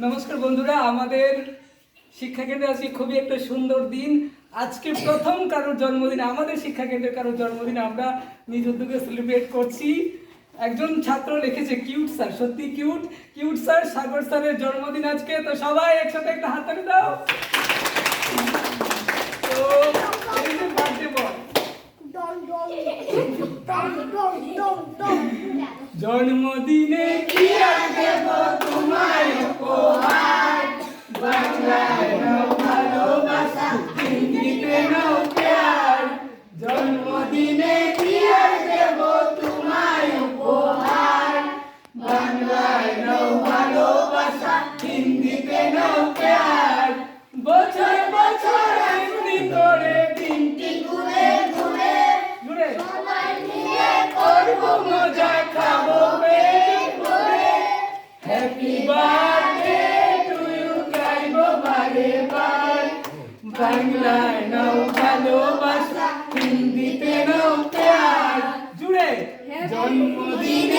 নমস্কার বন্ধুরা, আমাদের শিক্ষা কেন্দ্রে আজকে খুবই একটা সুন্দর দিন। আজকে প্রথম কারোর জন্মদিন, আমাদের শিক্ষা কেন্দ্রের কারোর জন্মদিন আমরা নিজ উদ্যোগে সেলিব্রেট করছি। একজন ছাত্র লিখেছে কিউট স্যার, সত্যি কিউট। কিউট স্যার, সাগর স্যারের জন্মদিন আজকে, তো সবাই একসাথে একটা হাততালি দাও। তো এই যে বার্থডে বয়, জন্মদিনে কি আর দেব তোমায় উপহার, বাংলায় নাও ভালোবাসা, হিন্দিতে নাও প্যার। জন্মদিনে কি আর দেব তোমায় উপহার, বাংলায় নাও ভালোবাসা, হিন্দিতে নাও প্যার। বছর বছর এমনি করে দিনটি ঘুরে ঘুরে ঘুরে সবাই মিলে করব মজা, খাবো পেট ভরে। হ্যাপি বার্থডে টু ইউ, গাইবো বারে বার। বাংলায় নাও ভালোবাসা, হিন্দিতে নাও প্যার। জুড়ে জন্মদিনে